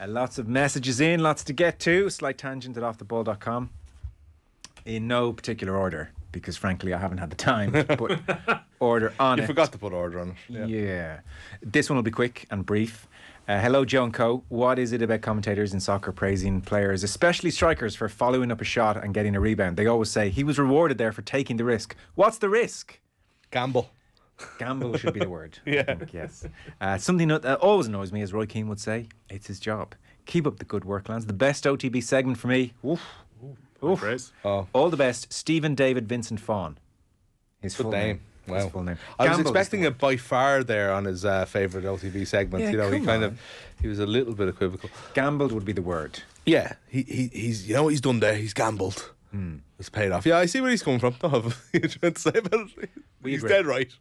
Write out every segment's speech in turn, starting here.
Lots of messages in, lots to get to. Slight tangent at offtheball.com. In no particular order, because frankly I haven't had the time to put order on it. You forgot to put order on it. Yeah. This one will be quick and brief. Hello, Joe and Co. What is it about commentators in soccer praising players, especially strikers, for following up a shot and getting a rebound? They always say he was rewarded there for taking the risk. What's the risk? Gamble. Gamble should be the word. Yeah. I think, yes. Something that always annoys me, as Roy Keane would say, it's his job. Keep up the good work, lads. The best OTB segment for me. Oof. Oof. All the best. Stephen David Vincent Fawn. His full name. Wow. His full name. I was Gamble expecting it by far there on his favourite OTB segment. Yeah, He was a little bit equivocal. Gambled would be the word. Yeah, he's you know what he's done there. He's gambled. It's paid off. Yeah, I see where he's coming from. Don't have you trying to say about it. He's dead right.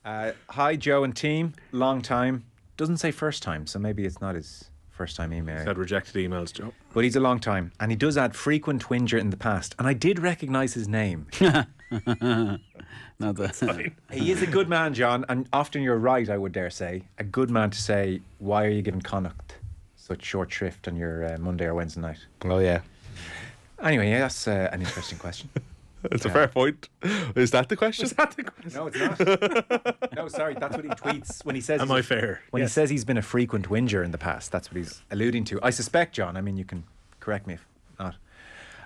Hi, Joe and team. Long time. Doesn't say first time, so maybe it's not his first time email. He's had rejected emails, Joe. But he's a long time, and he does add frequent whinger in the past, and I did recognise his name. Not that. He is a good man, John, and often you're right, I would dare say. A good man to say, why are you giving Connacht such short shrift on your Monday or Wednesday night? Oh yeah. Anyway, yeah, that's an interesting question. It's a fair point. Is that the question? No, it's not. No, sorry, that's what he tweets when he says. Am I fair? When he says he's been a frequent whinger in the past, that's what he's alluding to. I suspect, John. I mean, you can correct me if not.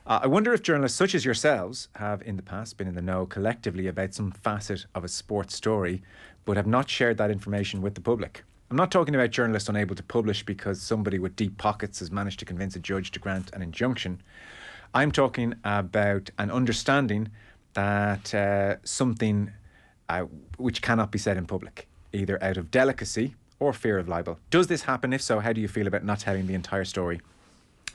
I wonder if journalists such as yourselves have in the past been in the know collectively about some facet of a sports story, but have not shared that information with the public. I'm not talking about journalists unable to publish because somebody with deep pockets has managed to convince a judge to grant an injunction. I'm talking about an understanding that something which cannot be said in public, either out of delicacy or fear of libel. Does this happen? If so, how do you feel about not telling the entire story?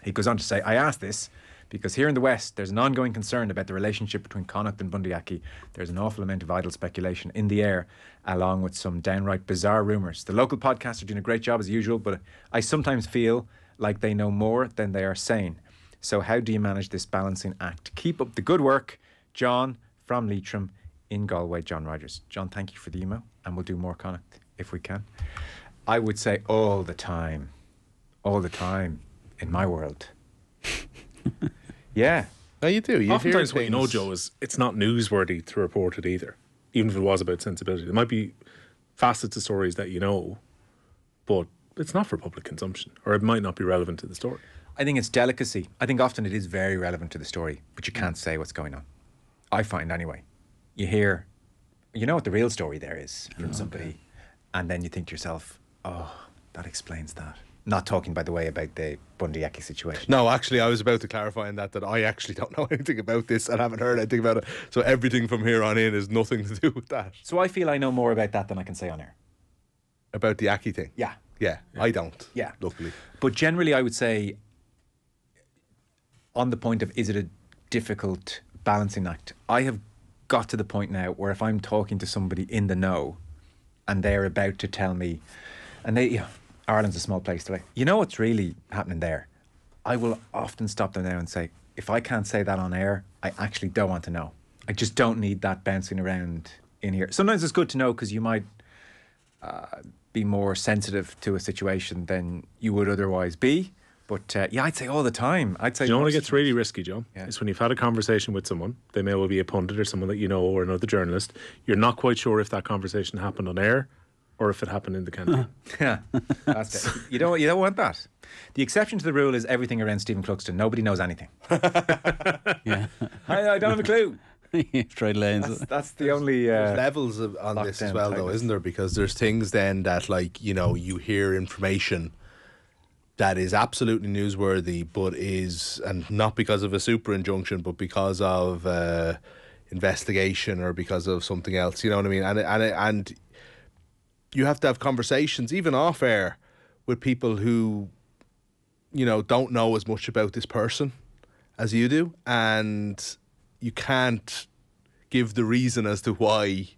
He goes on to say, I ask this because here in the West, there's an ongoing concern about the relationship between Connacht and Bundyaki. There's an awful amount of idle speculation in the air, along with some downright bizarre rumours. The local podcasts are doing a great job as usual, but I sometimes feel like they know more than they are saying. So how do you manage this balancing act? Keep up the good work. John from Leitrim in Galway, John Rogers. John, thank you for the email, and we'll do more Connacht if we can. I would say all the time in my world. Yeah. No, you do. Oftentimes what you know, Joe, is it's not newsworthy to report it either, even if it was about sensibility. There might be facets of stories that you know, but it's not for public consumption, or it might not be relevant to the story. I think it's delicacy. I think often it is very relevant to the story, but you can't say what's going on. I find anyway. You hear, you know what the real story there is from somebody, and then you think to yourself, oh, that explains that. Not talking, by the way, about the Bundyaki situation. No, actually, I was about to clarify in that I actually don't know anything about this and haven't heard anything about it. So everything from here on in is nothing to do with that. So I feel I know more about that than I can say on air. About the Aki thing? Yeah. Yeah, I don't. Yeah. Luckily. But generally, I would say, on the point of is it a difficult balancing act, I have got to the point now where if I'm talking to somebody in the know and they're about to tell me, and they, Ireland's a small place today, you know what's really happening there, I will often stop them now and say, if I can't say that on air, I actually don't want to know. I just don't need that bouncing around in here. Sometimes it's good to know because you might be more sensitive to a situation than you would otherwise be. But I'd say all the time. I'd say. Do you know when it gets really risky, Joe? Yeah. It's when you've had a conversation with someone. They may well be a pundit or someone that you know or another journalist. You're not quite sure if that conversation happened on air or if it happened in the canteen. Yeah, that's it. You don't want that. The exception to the rule is everything around Stephen Cluxton. Nobody knows anything. Yeah. I don't have a clue. Straight lanes. That's the only There's levels on this as well, though, isn't there? Because there's things then that, like, you know, you hear information that is absolutely newsworthy, but is, and not because of a super injunction, but because of investigation or because of something else. You know what I mean? And you have to have conversations, even off air, with people who, you know, don't know as much about this person as you do, and you can't give the reason as to why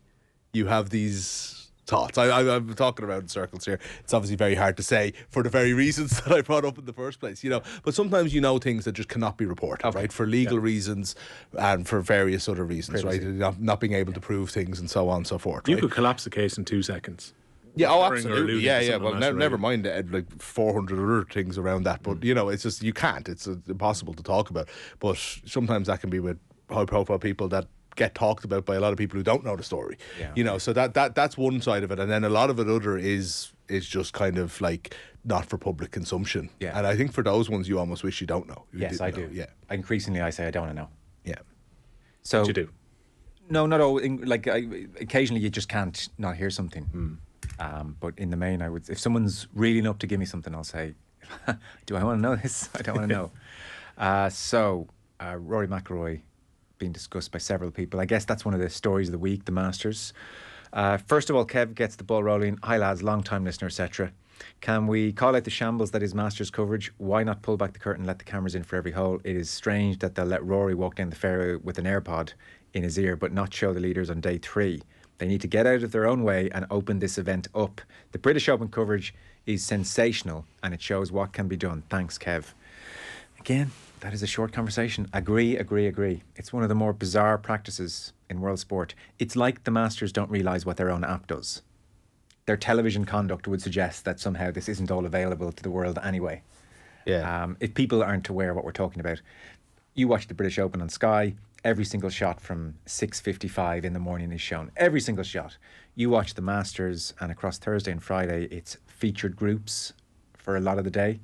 you have these thoughts. I'm talking about in circles here. It's obviously very hard to say for the very reasons that I brought up in the first place, you know. But sometimes you know things that just cannot be reported, right? For legal reasons and for various other reasons, right? Not being able to prove things and so on and so forth. You right? could collapse the case in 2 seconds. Yeah, oh, referring or absolutely. alluding Yeah, to yeah. something Well, on national never radio. mind like 400 other things around that. But, you know, it's just, you can't. It's impossible to talk about. But sometimes that can be with high-profile people that get talked about by a lot of people who don't know the story. Yeah. You know, so that's one side of it. And then a lot of it other is just kind of like not for public consumption. Yeah. And I think for those ones, you almost wish you don't know. You Yes, didn't I know. do. Yeah. Increasingly, I say I don't want to know. Yeah. So What you do? No, not all. Occasionally, you just can't not hear something. But in the main, if someone's really enough to give me something, I'll say, "Do I want to know this? I don't want to know." So, Rory McIlroy being discussed by several people. I guess that's one of the stories of the week. The Masters. First of all, Kev gets the ball rolling. Hi lads, long time listener, etc. Can we call out the shambles that is Masters coverage? Why not pull back the curtain and let the cameras in for every hole? It is strange that they'll let Rory walk down the fairway with an AirPod in his ear but not show the leaders on day 3. They need to get out of their own way and open this event up. The British Open coverage is sensational and it shows what can be done. Thanks, Kev. Again, that is a short conversation. Agree. It's one of the more bizarre practices in world sport. It's like the Masters don't realise what their own app does. Their television conduct would suggest that somehow this isn't all available to the world anyway. Yeah. If people aren't aware of what we're talking about, you watch the British Open on Sky, every single shot from 6:55 in the morning is shown. Every single shot. You watch the Masters, and across Thursday and Friday, it's featured groups for a lot of the day.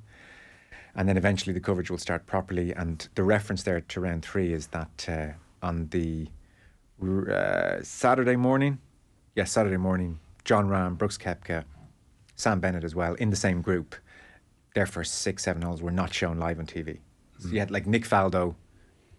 And then eventually the coverage will start properly. And the reference there to round 3 is that on the Saturday morning, John Rahm, Brooks Koepka, Sam Bennett as well, in the same group, their first 6-7 holes were not shown live on TV. So you had like Nick Faldo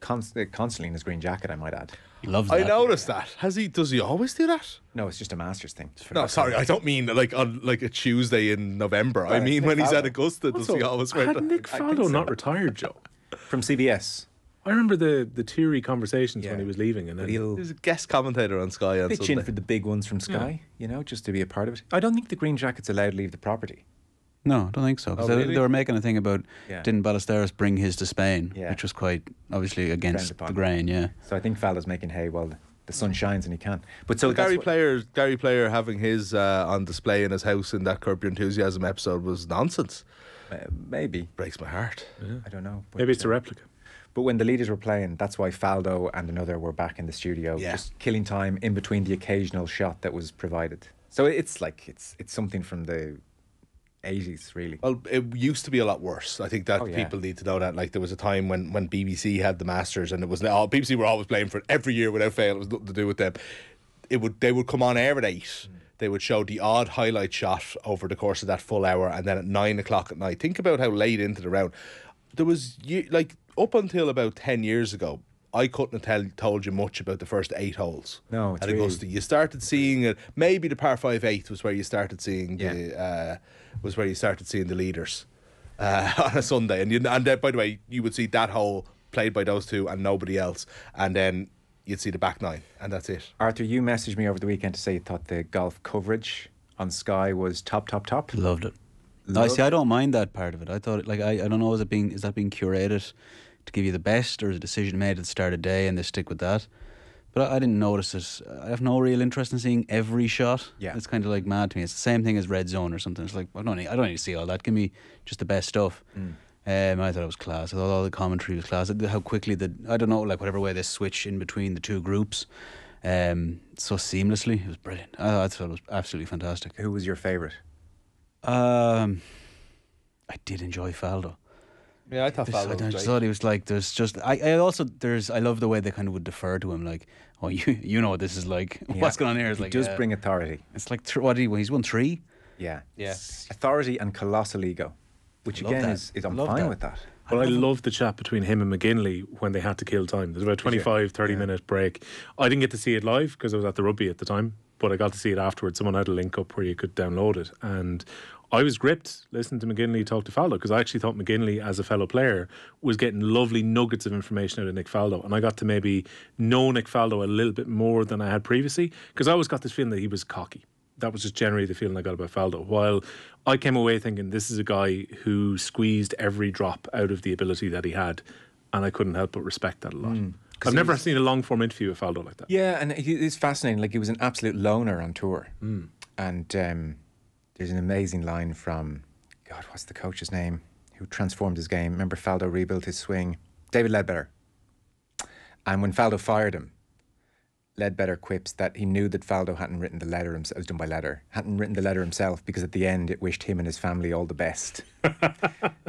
constantly in his green jacket, I might add. He loves that. I noticed that. Does he always do that? No, it's just a Masters thing. No, sorry, I don't mean like on like a Tuesday in November. I mean when he's at Augusta, does he always wear Had that? Nick Faldo not retired, Joe? From CBS. I remember the teary conversations when he was leaving, and then He'll He's a guest commentator on Sky on pitch Sunday. in for the big ones from Sky, just to be a part of it. I don't think the green jacket's allowed to leave the property. No, I don't think so. 'Cause Oh, really? they were making a thing about didn't Ballesteros bring his to Spain, Yeah. which was quite obviously against Frowned upon. the grain. Yeah. So I think Faldo's making hay while the sun shines and he can. But so Gary that's Player having his on display in his house in that Curb Your Enthusiasm episode was nonsense. maybe. Breaks my heart. I don't know. But, maybe it's a replica. But when the leaders were playing, that's why Faldo and another were back in the studio, just killing time in between the occasional shot that was provided. So it's like it's something from the 80s, really. Well, it used to be a lot worse. I think that Oh, yeah. people need to know that. Like there was a time when BBC had the Masters, and it was BBC were always playing for it every year without fail. It was nothing to do with them. They would come on air at 8. They would show the odd highlight shot over the course of that full hour, and then at 9 o'clock at night. Think about how late into the round. There was like up until about 10 years ago, I couldn't have told you much about the first 8 holes. No, it's at Augusta. You started seeing it. Maybe the par 5 8th was where you started seeing the leaders on a Sunday. And by the way, you would see that hole played by those two and nobody else, and then you'd see the back 9, and that's it. Arthur, you messaged me over the weekend to say you thought the golf coverage on Sky was top. Loved it. I see. I don't mind that part of it. I thought, like, I don't know, is that being curated to give you the best, or is a decision made at the start of the day and they stick with that? But I didn't notice it. I have no real interest in seeing every shot. Yeah. It's kind of like mad to me. It's the same thing as Red Zone or something. It's like, I don't need to see all that. Give me just the best stuff. I thought it was class. I thought all the commentary was class. How quickly I don't know, like whatever way they switch in between the two groups, so seamlessly. It was brilliant. I thought it was absolutely fantastic. Who was your favourite? I did enjoy Faldo. Yeah, I thought Faldo I was just great. thought he was like, I love the way they kind of would defer to him, like, oh, you know what this is like. What's going on here? It's He like, does bring authority. It's like he's won 3. Yeah. Yeah. Authority and colossal ego, which Love again that. is I'm Love fine that. with that. But I loved the chat between him and McGinley when they had to kill time. There's about 25, 30 minute break. I didn't get to see it live because I was at the rugby at the time, but I got to see it afterwards. Someone had a link up where you could download it, and I was gripped listening to McGinley talk to Faldo, because I actually thought McGinley, as a fellow player, was getting lovely nuggets of information out of Nick Faldo, and I got to maybe know Nick Faldo a little bit more than I had previously, because I always got this feeling that he was cocky. That was just generally the feeling I got about Faldo. While I came away thinking this is a guy who squeezed every drop out of the ability that he had, and I couldn't help but respect that a lot. I've never seen a long form interview with Faldo like that. Yeah, and it's fascinating. Like, he was an absolute loner on tour, and There's an amazing line from, God, what's the coach's name, who transformed his game? Remember Faldo rebuilt his swing? David Ledbetter. And when Faldo fired him, Ledbetter quips that he knew that Faldo hadn't written the letter himself. It was done by letter. Hadn't written the letter himself because at the end it wished him and his family all the best.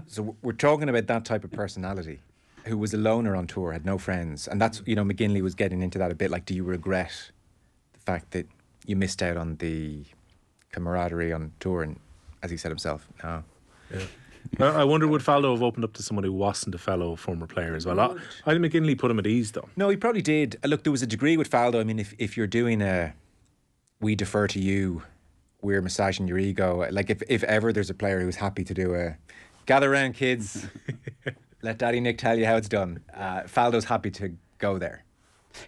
So we're talking about that type of personality who was a loner on tour, had no friends. And that's, you know, McGinley was getting into that a bit. Like, do you regret the fact that you missed out on the camaraderie on tour? And as he said himself, no. Yeah. I wonder, would Faldo have opened up to someone who wasn't a fellow former player as well? I think McGinley put him at ease, though. No, he probably did. Look, there was a degree with Faldo. I mean, if you're doing we defer to you, we're massaging your ego. Like, if ever there's a player who's happy to do gather around, kids, let Daddy Nick tell you how it's done. Faldo's happy to go there.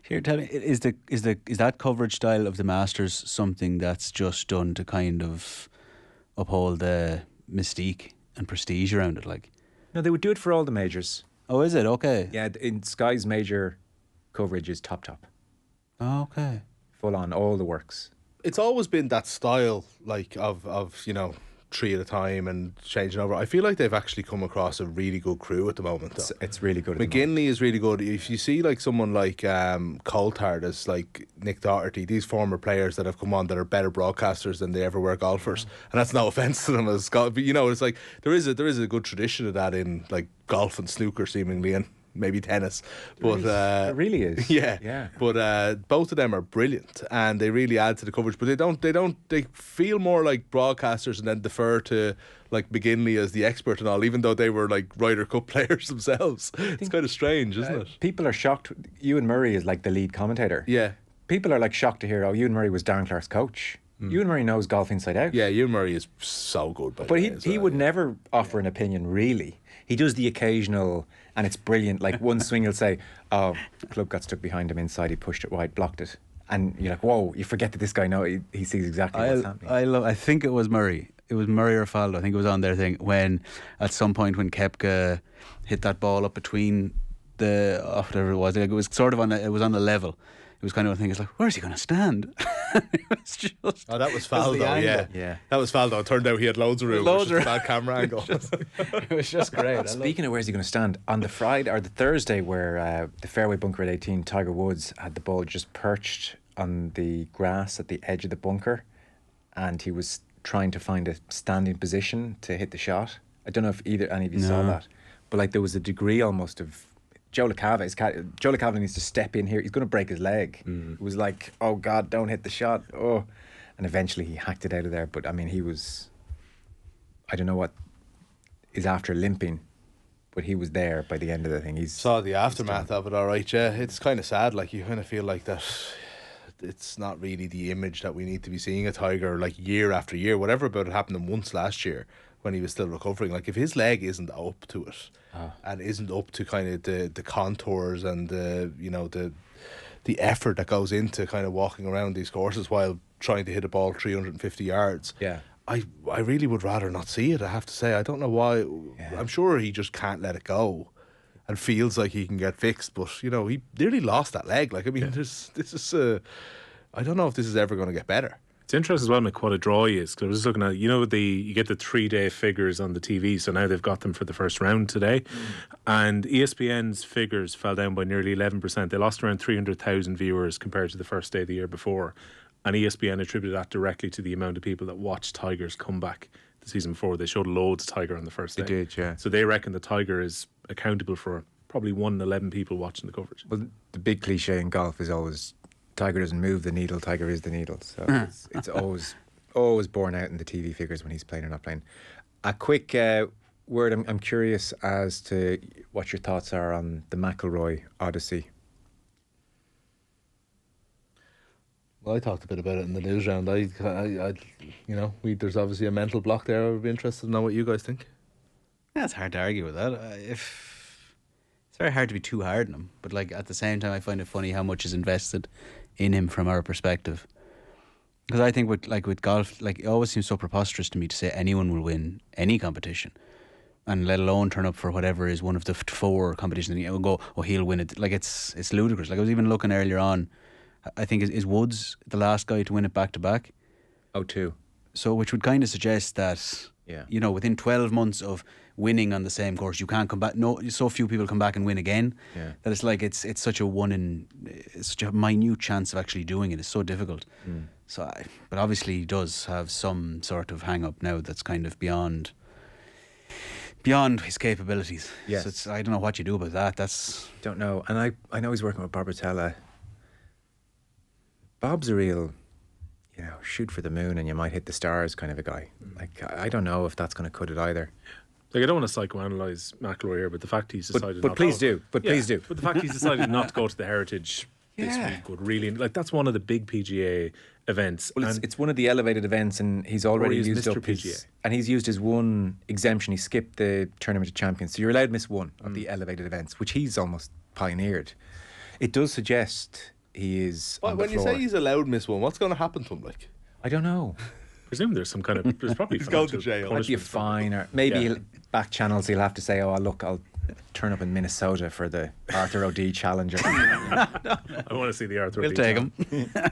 Here, tell me, is that coverage style of the Masters something that's just done to kind of uphold the mystique and prestige around it? Like, no, they would do it for all the majors. Oh, is it? Okay. Yeah, in Sky's major coverage is top. Oh, okay. Full on, all the works. It's always been that style, like of you know, 3 at a time and changing over. I feel like they've actually come across a really good crew at the moment, though. It's really good. McGinley is really good. If you see like someone like Coulthard, as like Nick Doherty, these former players that have come on that are better broadcasters than they ever were golfers, and that's no offence to them as golf, but you know, it's like there is a good tradition of that in like golf and snooker, seemingly, and maybe tennis, but it really is. Yeah. But both of them are brilliant, and they really add to the coverage. But they feel more like broadcasters, and then defer to like McGinley as the expert and all, even though they were like Ryder Cup players themselves. It's kind of strange, isn't it? People are shocked. Ewan Murray is like the lead commentator. Yeah. People are like shocked to hear, Ewan Murray was Darren Clark's coach. Ewan Murray knows golf inside out. Yeah, Ewan Murray is so good. But he would never offer an opinion, really. He does the occasional, and it's brilliant. Like one swing, he'll say, "Oh, club got stuck behind him inside. He pushed it wide, blocked it," and you're like, "Whoa!" You forget that this guy he sees exactly what's happening. I think it was Murray. It was Murray or Faldo. I think it was on their thing when, at some point, when Koepka hit that ball up between whatever it was, like it was sort of on the level. It was kind of a thing. It's like, where's he going to stand? It was just, that was Faldo. Yeah, that was Faldo. It turned out he had loads of room. Bad camera angle. It was just great. Speaking of where's he going to stand, on the Friday or the Thursday, where the fairway bunker at 18, Tiger Woods had the ball just perched on the grass at the edge of the bunker, and he was trying to find a standing position to hit the shot. I don't know if any of you saw that, but like there was a degree almost of Joe LaCava needs to step in here. He's going to break his leg. It was like, oh God, don't hit the shot. Oh, and eventually he hacked it out of there. But I mean, he was, I don't know what is after limping, but he was there by the end of the thing. Saw the aftermath of it, all right. Yeah, it's kind of sad. Like you kind of feel like that. It's not really the image that we need to be seeing a Tiger like year after year. Whatever about it happened to him once last year when he was still recovering. Like if his leg isn't up to it and isn't up to kind of the contours and the effort that goes into kind of walking around these courses while trying to hit a ball 350 yards. Yeah. I really would rather not see it, I have to say. I don't know why. Yeah. I'm sure he just can't let it go and feels like he can get fixed, but you know, he nearly lost that leg. Like, I mean, I don't know if this is ever going to get better. It's interesting as well, Mick, what a draw he is. Because I was just looking at, you get the 3-day figures on the TV, so now they've got them for the first round today. And ESPN's figures fell down by nearly 11%. They lost around 300,000 viewers compared to the first day of the year before. And ESPN attributed that directly to the amount of people that watched Tiger's comeback the season before. They showed loads of Tiger on the first day. They did, yeah. So they reckon the Tiger is accountable for probably 1 in 11 people watching the coverage. Well, the big cliche in golf is always Tiger doesn't move the needle, Tiger is the needle. So it's always borne out in the TV figures when he's playing or not playing. A quick word, I'm curious as to what your thoughts are on the McIlroy Odyssey. Well, I talked a bit about it in the news round. There's obviously a mental block there. I would be interested to know what you guys think. Yeah, it's hard to argue with that. It's very hard to be too hard on him, but like at the same time, I find it funny how much is invested in him from our perspective. Because I think with golf, like it always seems so preposterous to me to say anyone will win any competition, and let alone turn up for whatever is one of the 4 competitions, and you'll go, oh, he'll win it. Like it's ludicrous. Like I was even looking earlier on. I think is Woods the last guy to win it back to back? 02. So, which would kind of suggest that, you know, within 12 months of winning on the same course, you can't come back. No, so few people come back and win again. That it's like it's such such a minute chance of actually doing it. It's so difficult. So, but obviously he does have some sort of hang up now that's kind of beyond his capabilities. Yes. So I don't know what you do about that. Don't know. And I know he's working with Barbatella. Bob's a real, you know, shoot for the moon and you might hit the stars kind of a guy. Like, I don't know if that's going to cut it either. Like, I don't want to psychoanalyse McIlroy here, but the fact he's decided but please do. But please do. But the fact he's decided not to go to the Heritage this week would really, like, that's one of the big PGA events. Well, it's one of the elevated events, and he's already used Mr. up PGA. And he's used his one exemption. He skipped the Tournament of Champions, so you're allowed to miss one of the elevated events, which he's almost pioneered. It does suggest he is. Well, on when the you floor. say he's allowed to miss one, what's going to happen to him? Like, I don't know. I presume there's some kind of, there's probably He's going to jail. Might be a fine, or maybe he'll back channels. He'll have to say, "Oh, look, I'll turn up in Minnesota for the Arthur O'D Challenge." I want to see the Arthur. We'll take him.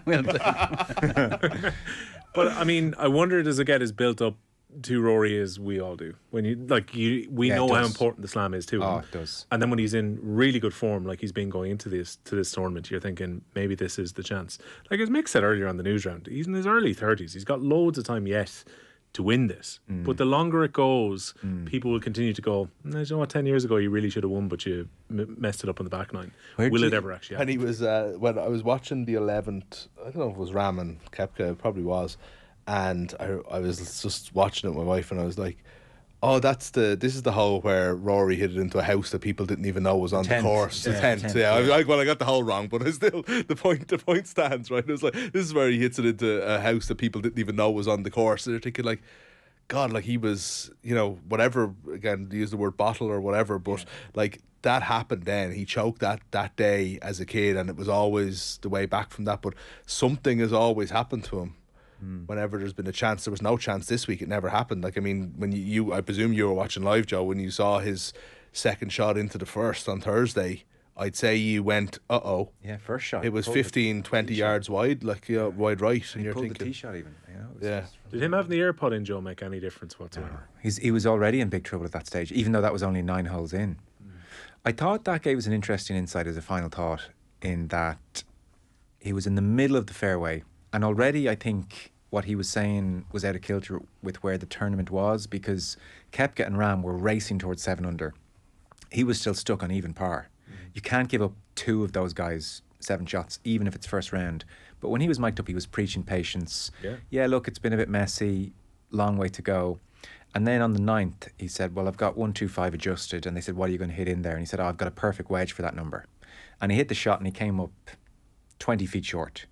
We'll take him. But I mean, I wonder, does it get as built up to Rory as we all do? When we know how important the Slam is to him. Oh, it does. And then when he's in really good form, like he's been going into this tournament, you're thinking maybe this is the chance. Like as Mick said earlier on the news round, he's in his early 30s. He's got loads of time yet to win this. But the longer it goes, people will continue to go, you know what, 10 years ago you really should have won, but you messed it up on the back nine. Will it ever actually happen? And he was, when I was watching the 11th, I don't know if it was Ram and Koepka, it probably was, and I was just watching it with my wife and I was like, oh, this is the hole where Rory hit it into a house that people didn't even know was on the course. The 10th. I got the hole wrong, but still the point stands, right? It was like, this is where he hits it into a house that people didn't even know was on the course. And they're thinking like, God, like he was, you know, whatever, again, use the word bottle or whatever, but like that happened then. He choked that day as a kid and it was always the way back from that, but something has always happened to him. Whenever there's been a chance, there was no chance this week. It never happened. Like, I mean, when I presume you were watching live, Joe, when you saw his second shot into the first on Thursday, I'd say you went, Yeah, first shot. It was 15, 20 yards wide, like wide right, and you're pulled thinking the tee shot even. You know, yeah. Did him having the AirPod in, Joe, make any difference whatsoever? He was already in big trouble at that stage, even though that was only 9 holes in. I thought that gave us an interesting insight as a final thought, in that he was in the middle of the fairway, and already I think what he was saying was out of kilter with where the tournament was, because Koepka and Ram were racing towards 7 under. He was still stuck on even par. You can't give up 2 of those guys 7 shots, even if it's first round. But when he was mic'd up, he was preaching patience. Yeah, look, it's been a bit messy, long way to go. And then on the 9th, he said, well, I've got 125 adjusted. And they said, what are you going to hit in there? And he said, I've got a perfect wedge for that number. And he hit the shot and he came up 20 feet short.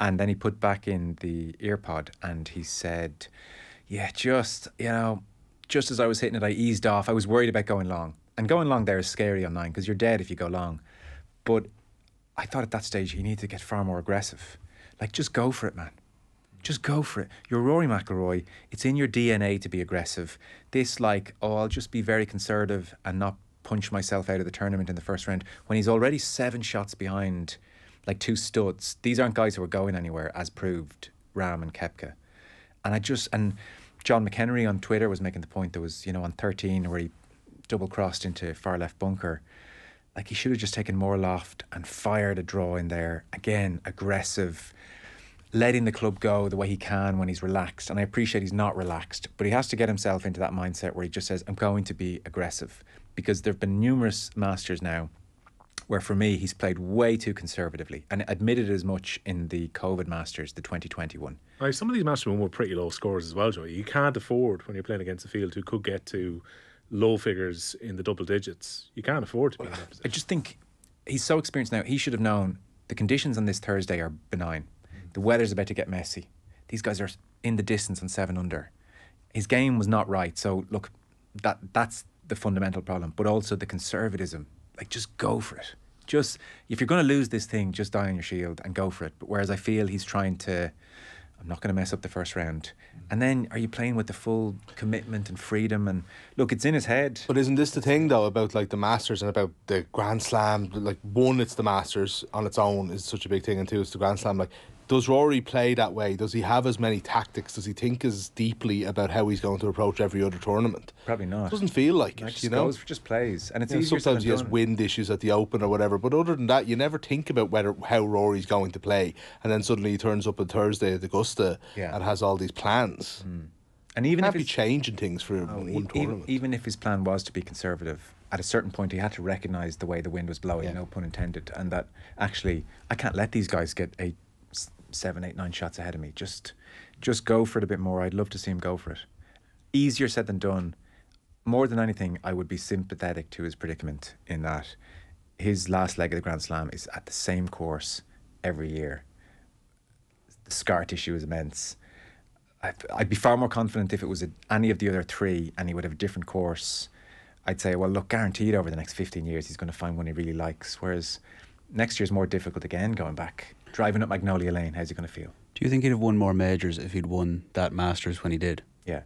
And then he put back in the earpod and he said, yeah, just as I was hitting it, I eased off. I was worried about going long. And going long there is scary on 9 because you're dead if you go long. But I thought at that stage he needed to get far more aggressive. Like, just go for it, man. Just go for it. You're Rory McIlroy. It's in your DNA to be aggressive. This, like, I'll just be very conservative and not punch myself out of the tournament in the first round. When he's already 7 shots behind, like 2 studs. These aren't guys who are going anywhere, as proved Ram and Koepka. And John McHenry on Twitter was making the point there was, on 13 where he double crossed into far left bunker. Like, he should have just taken more loft and fired a draw in there. Again, aggressive, letting the club go the way he can when he's relaxed. And I appreciate he's not relaxed, but he has to get himself into that mindset where he just says, I'm going to be aggressive. Because there have been numerous Masters now where for me he's played way too conservatively, and admitted as much in the COVID Masters, the 2021. Right, some of these Masters were pretty low scores as well, Joey. You can't afford, when you're playing against a field who could get to low figures in the double digits, you can't afford to be in that position. I just think he's so experienced now. He should have known the conditions on this Thursday are benign. The weather's about to get messy. These guys are in the distance on 7 under. His game was not right. So look, that's the fundamental problem, but also the conservatism. Like, just go for it. Just, if you're going to lose this thing, just die on your shield and go for it. But whereas I feel he's trying to, I'm not going to mess up the first round. And then are you playing with the full commitment and freedom? And look, it's in his head. But isn't this the thing, though, about like the Masters and about the Grand Slam? Like, one, it's the Masters on its own is such a big thing, and two, it's the Grand Slam. Like, Does Rory play that way? Does he have as many tactics? Does he think as deeply about how he's going to approach every other tournament? Probably not. It doesn't feel like Like it, you know? just plays. And it's You know, easier sometimes said he than has done. wind issues at the Open or whatever, but other than that, you never think about how Rory's going to play, and then suddenly he turns up on Thursday at Augusta and has all these plans. And even Can't if be it's changing things for one tournament. even if his plan was to be conservative, at a certain point he had to recognise the way the wind was blowing, no pun intended, and that actually I can't let these guys get 7, 8, 9 shots ahead of me. Just go for it a bit more. I'd love to see him go for it. Easier said than done. More than anything, I would be sympathetic to his predicament in that his last leg of the Grand Slam is at the same course every year. The scar tissue is immense. I'd be far more confident if it was any of the other three and he would have a different course. I'd say, well, look, guaranteed over the next 15 years he's going to find one he really likes. Whereas next year's more difficult again, going back. Driving up Magnolia Lane, how's he going to feel? Do you think he'd have won more majors if he'd won that Masters when he did? Yeah.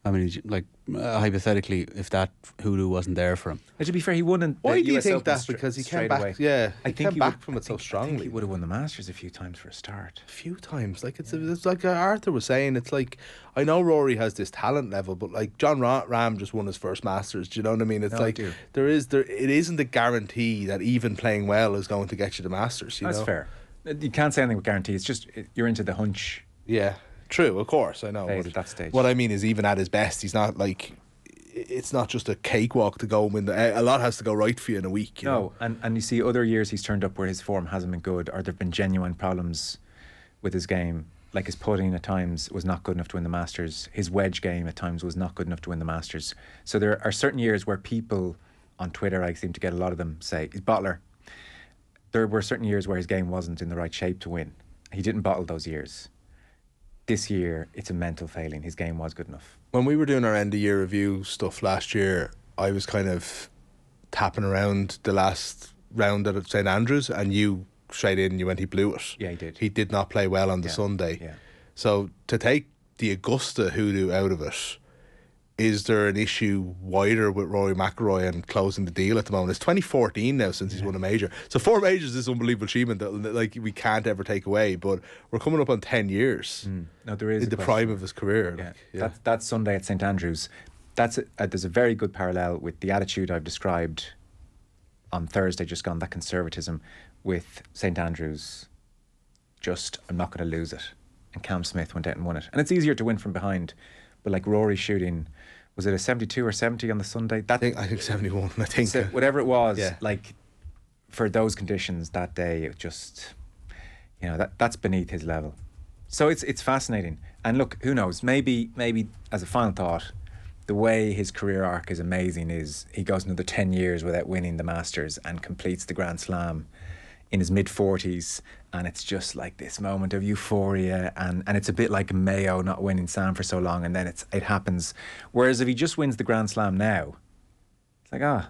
I mean, like, hypothetically, if that hoodoo wasn't there for him. To be fair, he won in Why the do you US think Open that? Because he came back. away. Yeah, I he think came back from it so I think strongly. he would have won the Masters a few times for a start. A few times, like it's like Arthur was saying. It's like, I know Rory has this talent level, but like John Rahm just won his first Masters. Do you know what I mean? It's No, I like do. it isn't a guarantee that even playing well is going to get you the Masters. You That's know? fair. You can't say anything with guarantee. It's just you're into the hunch. Yeah, true. Of course, I know. Phase but at that stage. What I mean is, even at his best, he's not like. It's not just a cakewalk to go and win. A lot has to go right for you in a week. You know? And you see other years he's turned up where his form hasn't been good, or there've been genuine problems with his game. Like his putting at times was not good enough to win the Masters. His wedge game at times was not good enough to win the Masters. So there are certain years where people on Twitter, I seem to get a lot of them say, he's bottler. There were certain years where his game wasn't in the right shape to win. He didn't bottle those years. This year, it's a mental failing. His game was good enough. When we were doing our end of year review stuff last year, I was kind of tapping around the last round at St Andrews, and you straight in, you went, he blew it. Yeah, he did. He did not play well on the Sunday. Yeah. So to take the Augusta hoodoo out of it, is there an issue wider with Rory McIlroy and closing the deal at the moment? It's 2014 now since he's won a major. So 4 majors is unbelievable achievement that like we can't ever take away. But we're coming up on 10 years. No, there is in the prime of his career. Yeah. Like, That Sunday at St Andrews. There's a very good parallel with the attitude I've described on Thursday, just gone, that conservatism with St Andrews. Just, I'm not going to lose it. And Cam Smith went out and won it. And it's easier to win from behind. But like Rory shooting, was it a 72 or 70 on the Sunday? I think 71. I think so whatever it was. Yeah. Like for those conditions that day, it just, that's beneath his level. So it's fascinating. And look, who knows? Maybe as a final thought, the way his career arc is amazing is he goes another 10 years without winning the Masters and completes the Grand Slam in his mid-40s, and it's just like this moment of euphoria, and it's a bit like Mayo not winning Sam for so long, and then it happens. Whereas if he just wins the Grand Slam now, it's like,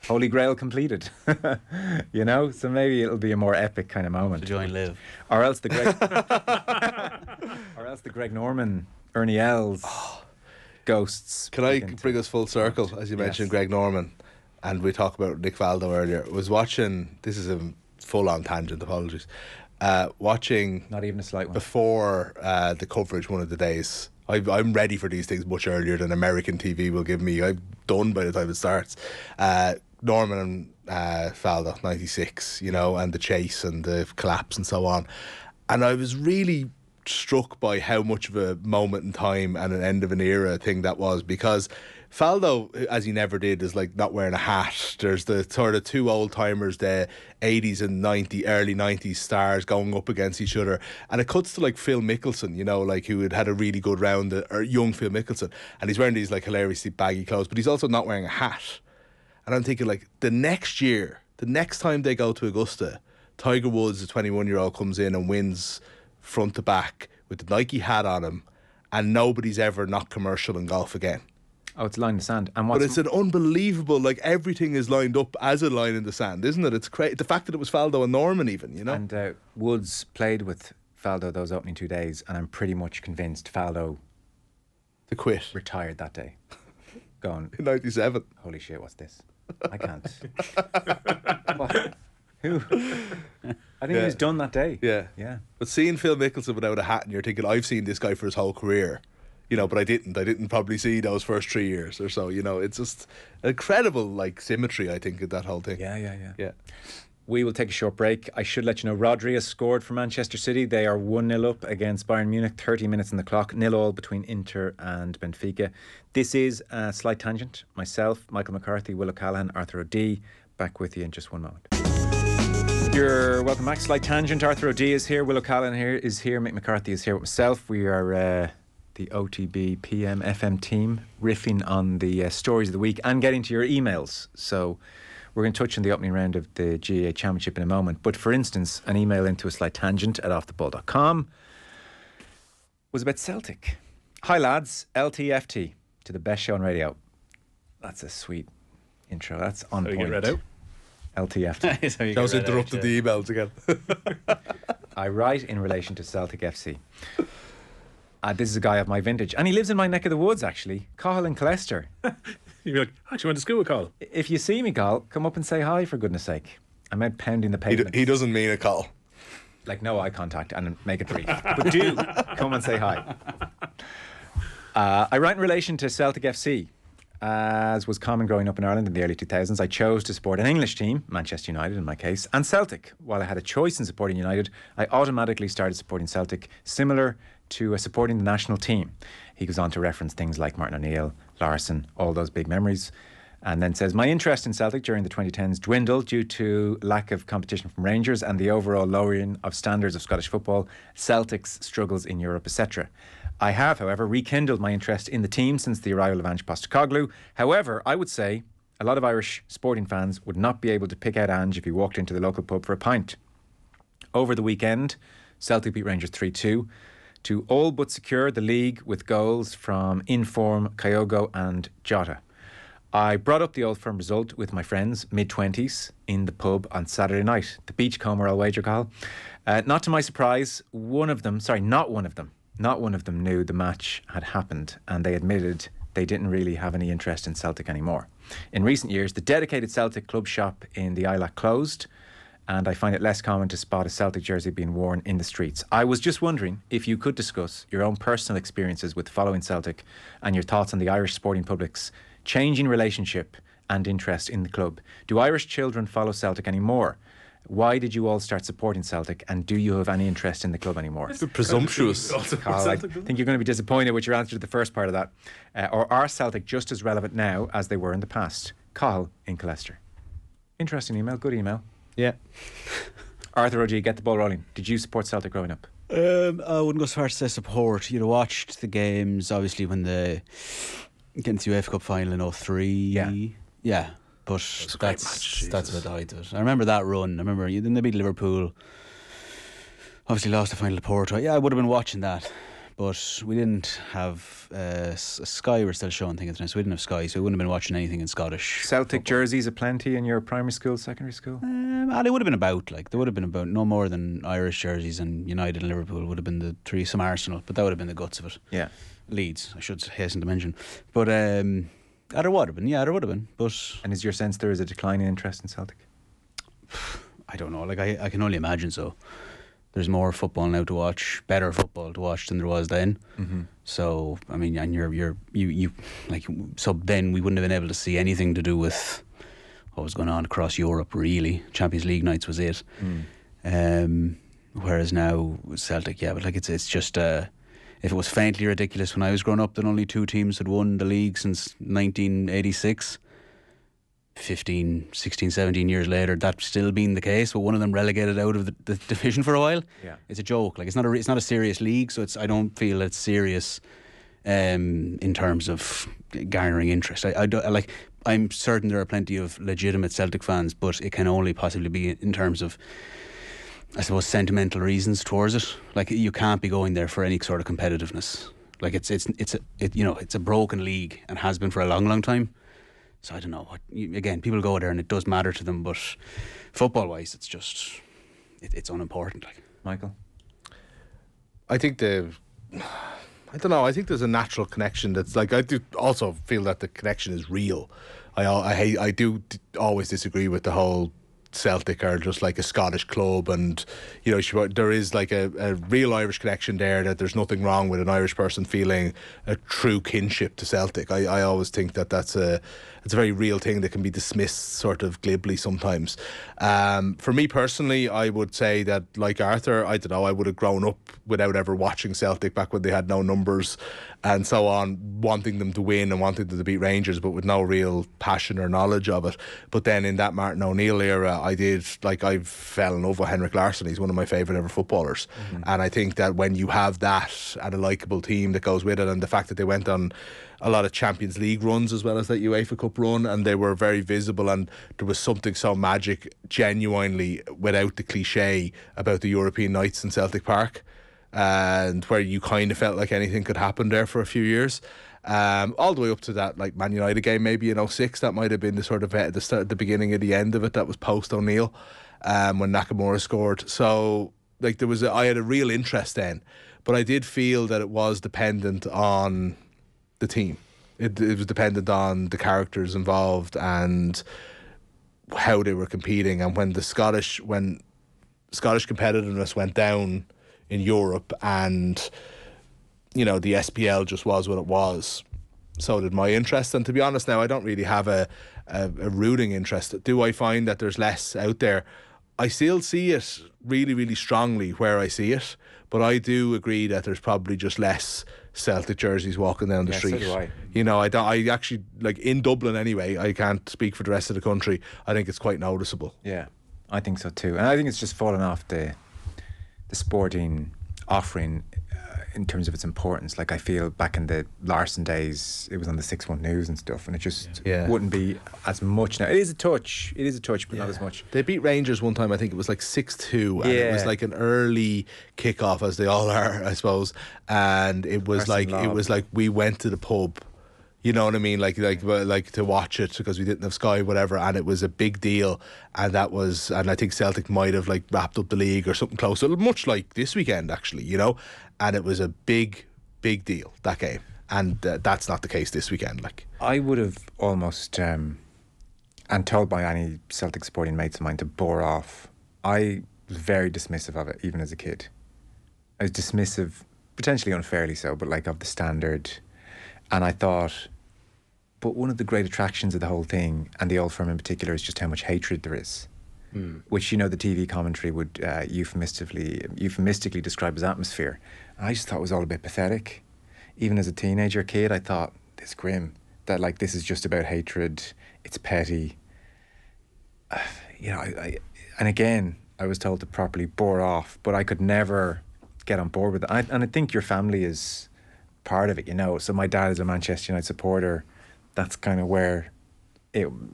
Holy Grail completed. So maybe it'll be a more epic kind of moment. To join Liv. Or else the Greg Norman, Ernie Els ghosts. Can I bring us full circle, as you mentioned, Greg Norman? And we talked about Nick Faldo earlier. I was watching, this is a full-on tangent, apologies. Watching... Not even a slight one. Before the coverage one of the days. I'm ready for these things much earlier than American TV will give me. I'm done by the time it starts. Norman and Faldo, 96, and the chase and the collapse and so on. And I was really struck by how much of a moment in time and an end of an era thing that was, because Faldo, as he never did, is like not wearing a hat. There's the sort of two old timers, the 80s and early 90s stars going up against each other, and it cuts to like Phil Mickelson, like who had a really good round, or young Phil Mickelson, and he's wearing these like hilariously baggy clothes, but he's also not wearing a hat. And I'm thinking, like, the next time they go to Augusta, Tiger Woods, the 21-year-old, comes in and wins front to back with the Nike hat on him, and nobody's ever not commercial in golf again. Oh, it's a line in the sand. But it's an unbelievable, like, everything is lined up as a line in the sand, isn't it? It's crazy. The fact that it was Faldo and Norman even, And Woods played with Faldo those opening 2 days, and I'm pretty much convinced Faldo to quit. Retired that day. Going, in 97. Holy shit, what's this? I can't. What? Who? I think he was done that day. Yeah. But seeing Phil Mickelson without a hat, and you're thinking, I've seen this guy for his whole career, but I didn't probably see those first 3 years or so. It's just incredible symmetry, I think, in that whole thing. Yeah. We will take a short break. I should let you know Rodri has scored for Manchester City. They are 1-0 up against Bayern Munich, 30 minutes on the clock, 0-0 between Inter and Benfica. This is a Slight Tangent. Myself, Michael McCarthy, Will O'Callaghan, Arthur O'Dea, back with you in just one moment. You're welcome back. Slight Tangent. Arthur O'Dea is here, Will O'Callaghan is here, Mick McCarthy is here with myself. We are the OTB PM FM team, riffing on the stories of the week and getting to your emails. So we're going to touch on the opening round of the GAA Championship in a moment. But for instance, an email into a slight tangent at offtheball.com was about Celtic. Hi lads, LTFT to the best show on radio. That's a sweet intro. That's on point. You get read out? LTFT. Joe's interrupted the emails again. I write in relation to Celtic FC. This is a guy of my vintage. And he lives in my neck of the woods, actually. Cahill in Colester. You'd be like, actually went to school with Cahill. If you see me, Cahill, come up and say hi, for goodness sake. I'm out pounding the pavement. He doesn't mean a call. No eye contact, and make it brief. But do come and say hi. I write in relation to Celtic FC. As was common growing up in Ireland in the early 2000s, I chose to support an English team, Manchester United in my case, and Celtic. While I had a choice in supporting United, I automatically started supporting Celtic, similar to supporting the national team. He goes on to reference things like Martin O'Neill, Larson, all those big memories, and then says, my interest in Celtic during the 2010s dwindled due to lack of competition from Rangers and the overall lowering of standards of Scottish football, Celtic's struggles in Europe, etc. I have, however, rekindled my interest in the team since the arrival of Ange Postecoglou. However, I would say a lot of Irish sporting fans would not be able to pick out Ange if he walked into the local pub for a pint. Over the weekend, Celtic beat Rangers 3-2 to all but secure the league with goals from in-form Kyogo and Jota. I brought up the Old Firm result with my friends, mid-20s, in the pub on Saturday night. The Beachcomber, I'll wager, Carl. Not to my surprise, not one of them knew the match had happened, and they admitted they didn't really have any interest in Celtic anymore. In recent years, the dedicated Celtic club shop in the Isla closed, and I find it less common to spot a Celtic jersey being worn in the streets. I was just wondering if you could discuss your own personal experiences with following Celtic and your thoughts on the Irish sporting public's changing relationship and interest in the club. Do Irish children follow Celtic anymore? Why did you all start supporting Celtic, and do you have any interest in the club anymore? It's presumptuous. Carl, I think you're going to be disappointed with your answer to the first part of that. Or are Celtic just as relevant now as they were in the past? Cahill in Colester. Interesting email, good email. Yeah. Arthur O'Dea, get the ball rolling. Did you support Celtic growing up? I wouldn't go as far as to say support. You'd have watched the games, obviously, when they get into the UEFA Cup final in 2003. Yeah. But that's about the height of it. I remember that run. I remember then they beat Liverpool. Obviously lost the final to Porto. Yeah, I would have been watching that. But we didn't have Sky were still showing things at the time, so we didn't have Sky, so we wouldn't have been watching anything in Scottish Celtic football. Jerseys aplenty in your primary school, secondary school? They would have been about, they would have been about no more than Irish jerseys, and United and Liverpool would have been the three, some Arsenal, but that would have been the guts of it. Yeah. Leeds, I should hasten to mention. But there would have been. But and is your sense there is a decline in interest in Celtic? I don't know. I can only imagine so. There's more football now to watch, better football to watch than there was then. Mm-hmm. So I mean, and so then we wouldn't have been able to see anything to do with what was going on across Europe. Really, Champions League nights was it. Whereas now Celtic, but it's just. If it was faintly ridiculous when I was growing up that only two teams had won the league since 1986, 15, 16, 17 years later, that's still been the case, but one of them relegated out of the division for a while. Yeah. It's a joke. It's not a serious league, so I don't feel it's serious in terms of garnering interest. I'm certain there are plenty of legitimate Celtic fans, but it can only possibly be in terms of, I suppose, sentimental reasons towards it. You can't be going there for any sort of competitiveness. It's a broken league and has been for a long, long time. So I don't know again, people go there and it does matter to them, but football wise, it's just it's unimportant. Michael, I think I don't know. I think there's a natural connection. That's I do also feel that the connection is real. I do always disagree with the whole Celtic are just like a Scottish club, and you know, there is like a real Irish connection there, that there's nothing wrong with an Irish person feeling a true kinship to Celtic. I always think that it's a very real thing that can be dismissed sort of glibly sometimes. For me personally, I would say that, like Arthur, I don't know, I would have grown up without ever watching Celtic back when they had no numbers and so on, wanting them to win and wanting them to beat Rangers, but with no real passion or knowledge of it. But then in that Martin O'Neill era, I fell in love with Henrik Larsson. He's one of my favourite ever footballers. And I think that when you have that and a likeable team that goes with it, and the fact that they went on a lot of Champions League runs as well as that UEFA Cup run, and they were very visible, and there was something so magic, genuinely, without the cliche, about the European nights in Celtic Park, and where you kind of felt like anything could happen there for a few years. All the way up to that like Man United game maybe in 06, that might have been the sort of the beginning of the end of it. That was post O'Neill, when Nakamura scored. So like I had a real interest then, but I did feel that it was dependent on the team. It was dependent on the characters involved and how they were competing. And when Scottish competitiveness went down in Europe, and you know, the SPL just was what it was, so did my interest. And to be honest now, I don't really have a rooting interest. Do I find that there's less out there? I still see it really, really strongly where I see it, but I do agree that there's probably just less Celtic jerseys walking down the street. So do I. You know, I actually, like in Dublin anyway, I can't speak for the rest of the country, I think it's quite noticeable. Yeah, I think so too. And I think it's just fallen off the sporting offering in terms of its importance. Like I feel back in the Larson days, it was on the 6-1 News and stuff, and it just wouldn't be as much now. It is a touch, but not as much. They beat Rangers one time, I think it was like 6-2, and it was like an early kick-off, as they all are, I suppose, and it was like we went to the pub, you know what I mean, like to watch it because we didn't have Sky, whatever, and it was a big deal. And I think Celtic might have like wrapped up the league or something close, much like this weekend actually, you know. And it was a big deal, that game, and that's not the case this weekend. Like I would have almost and told by any Celtic supporting mates of mine to bore off. I was very dismissive of it, even as a kid. I was dismissive, potentially unfairly so, but like of the standard. And I thought, but one of the great attractions of the whole thing, and the Old Firm in particular, is just how much hatred there is. Which, you know, the TV commentary would euphemistically describe as atmosphere. And I just thought it was all a bit pathetic. Even as a teenager kid, I thought, this grim, that like this is just about hatred, it's petty. You know, and again, I was told to properly bore off, but I could never get on board with it. And I think your family is part of it, you know. So my dad is a Manchester United supporter. That's kind of where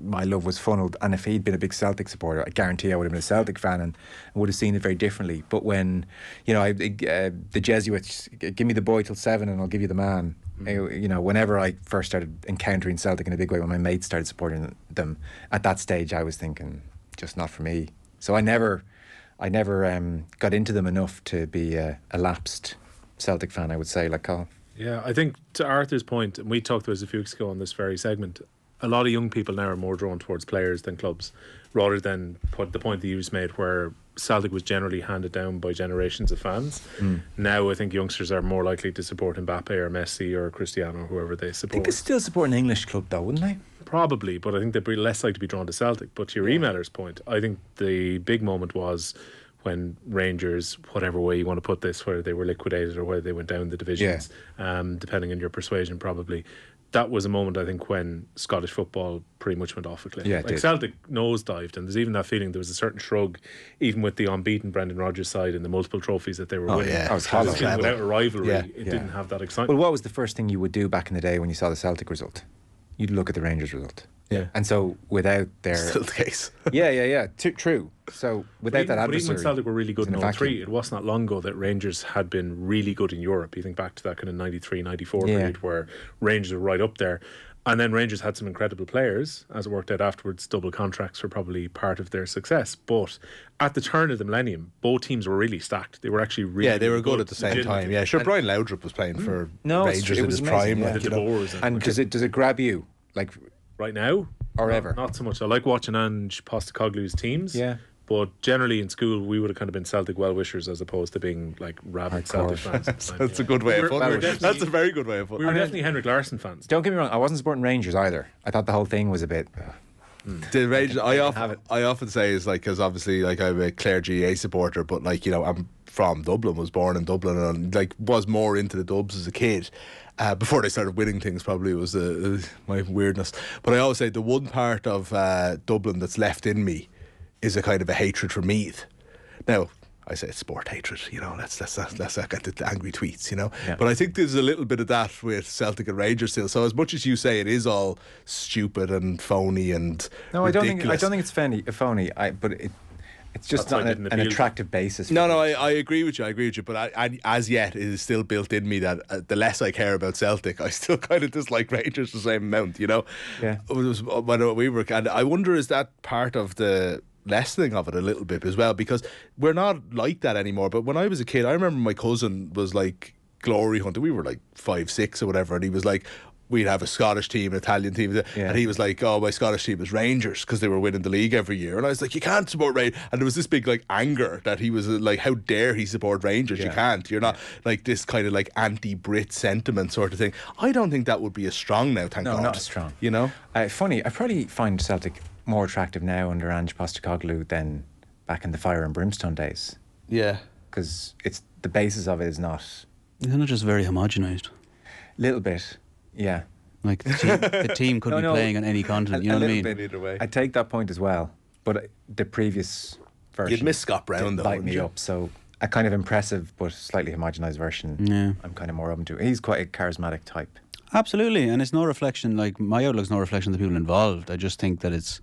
my love was funneled. And if he'd been a big Celtic supporter, I guarantee I would have been a Celtic fan and would have seen it very differently. But when, you know, the Jesuits, give me the boy till 7 and I'll give you the man. You know, whenever I first started encountering Celtic in a big way, when my mates started supporting them, at that stage I was thinking, just not for me. So I never got into them enough to be a lapsed Celtic fan, I would say. Yeah, I think to Arthur's point, and we talked about this a few weeks ago on this very segment, a lot of young people now are more drawn towards players than clubs, rather than put the point that you just made where Celtic was generally handed down by generations of fans. Now I think youngsters are more likely to support Mbappe or Messi or Cristiano, whoever they support. I think they still support an English club though, wouldn't they? Probably, but I think they'd be less likely to be drawn to Celtic. But to your emailer's point, I think the big moment was when Rangers, whatever way you want to put this, whether they were liquidated or whether they went down the divisions, depending on your persuasion probably. That was a moment, I think, when Scottish football pretty much went off a cliff. Yeah, like Celtic nosedived, and there's even that feeling there was a certain shrug, even with the unbeaten Brendan Rodgers side and the multiple trophies that they were winning. That was hollow. Without a rivalry, it didn't have that excitement. Well, what was the first thing you would do back in the day when you saw the Celtic result? You'd look at the Rangers result. Yeah. And so without their... Still the case. True. So without that adversary... But even when Celtic were really good in 03, it was not long ago that Rangers had been really good in Europe. You think back to that kind of 93, 94 period where Rangers were right up there. And then Rangers had some incredible players. As it worked out afterwards, double contracts were probably part of their success. But at the turn of the millennium, both teams were really stacked. They were actually really they were good at the same time. Yeah, sure. Brian Laudrup was playing for Rangers in his amazing, prime. And does it grab you? Like right now, or ever? Not so much. I like watching Ange Postecoglou's teams. Yeah. But generally in school, we would have kind of been Celtic well-wishers as opposed to being like rabid Celtic fans. That's a good way of putting it. That's a very good way of putting it. We it. were definitely Henrik Larsson fans. Don't get me wrong, I wasn't supporting Rangers either. I thought the whole thing was a bit... The Rangers, I often say is like, because obviously like I'm a Clare GA supporter, but like, you know, I'm from Dublin, was born in Dublin, and like was more into the Dubs as a kid. Before they started winning things, probably was my weirdness. But I always say the one part of Dublin that's left in me is a kind of a hatred for Meath. Now, I say it's sport hatred, you know, let's not get the angry tweets, you know. Yeah. But I think there's a little bit of that with Celtic and Rangers still. So as much as you say it is all stupid and phony and ridiculous. I don't think it's phony. But it's just not an attractive basis. No, I agree with you. But as yet, it is still built in me that the less I care about Celtic, I still kind of dislike Rangers the same amount, you know. Yeah. When we were, and I wonder, is that part of the lessening of it a little bit as well, because we're not like that anymore. But when I was a kid, I remember my cousin was like glory hunting. We were like 5, 6 or whatever, and he was like, we'd have a Scottish team, an Italian team, and he was like, oh, my Scottish team is Rangers because they were winning the league every year. And I was like, you can't support Rangers. And there was this big like anger that he was like, how dare he support Rangers? You can't. You're not like this kind of like anti-Brit sentiment sort of thing. I don't think that would be as strong now, thank God. No, not as strong. You know? Funny, I probably find Celtic more attractive now under Ange Postecoglou than back in the fire and brimstone days. Yeah. Because it's the basis of it is not... Isn't it just very homogenised? Little bit, yeah. Like the team could be playing on any continent, you know what I mean? Bit either way. I take that point as well, but the previous version... You'd miss Scott Brown though, light me up, so a kind of impressive but slightly homogenised version I'm kind of more open to. He's quite a charismatic type. Absolutely, and it's no reflection, like my outlook's no reflection of the people involved. I just think that it's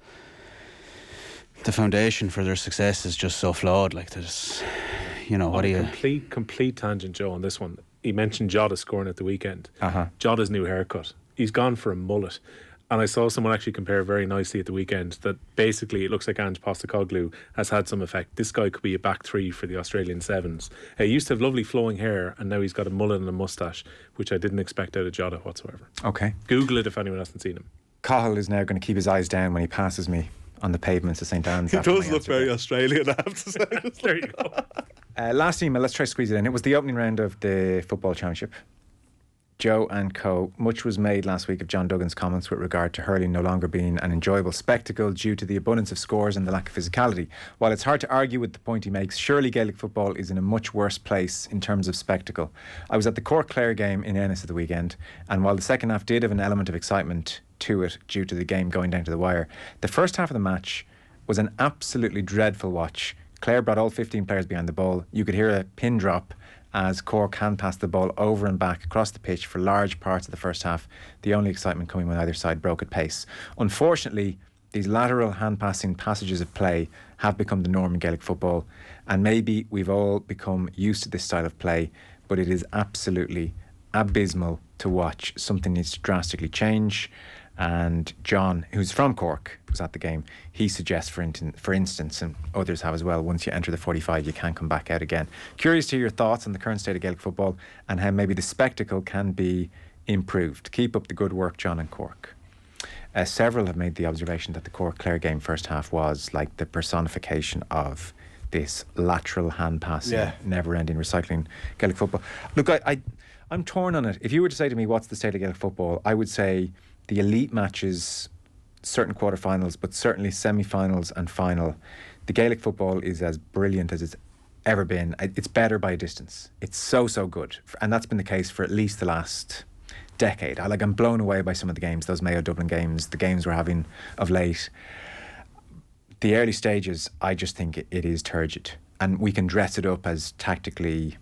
the foundation for their success is just so flawed. Like there's, you know, what do you... Complete tangent, Joe, on this one. He mentioned Jota scoring at the weekend. Jota's new haircut. He's gone for a mullet. And I saw someone actually compare very nicely at the weekend that basically it looks like Ange Postecoglou has had some effect. This guy could be a back three for the Australian Sevens. He used to have lovely flowing hair, and now he's got a mullet and a moustache, which I didn't expect out of Jota whatsoever. Okay. Google it if anyone hasn't seen him. Cahill is now going to keep his eyes down when he passes me on the pavements of St Anne's. He does look very Australian, I have to say. There you go. Last email, let's try to squeeze it in. It was the opening round of the Football Championship. Joe and co. Much was made last week of John Duggan's comments with regard to hurling no longer being an enjoyable spectacle due to the abundance of scores and the lack of physicality. While it's hard to argue with the point he makes, surely Gaelic football is in a much worse place in terms of spectacle. I was at the Cork-Clare game in Ennis at the weekend, and while the second half did have an element of excitement to it due to the game going down to the wire, the first half of the match was an absolutely dreadful watch. Clare brought all 15 players behind the ball. You could hear a pin drop as Cork hand passed the ball over and back across the pitch for large parts of the first half. The only excitement coming when either side broke at pace. Unfortunately, these lateral hand passing passages of play have become the norm in Gaelic football, and maybe we've all become used to this style of play, but it is absolutely abysmal to watch. Something needs to drastically change. And John, who's from Cork, was at the game, he suggests, for instance, and others have as well, once you enter the 45, you can't come back out again. Curious to hear your thoughts on the current state of Gaelic football and how maybe the spectacle can be improved. Keep up the good work, John and Cork. Several have made the observation that the Cork-Clare game first half was like the personification of this lateral hand passing, never-ending recycling Gaelic football. Look, I'm torn on it. If you were to say to me, what's the state of Gaelic football, I would say the elite matches, certain quarterfinals, but certainly semi-finals and final, the Gaelic football is as brilliant as it's ever been. It's better by a distance. It's so good, and that's been the case for at least the last decade. I'm blown away by some of the games, those Mayo Dublin games, the games we're having of late. The early stages, I just think it is turgid, and we can dress it up as tactically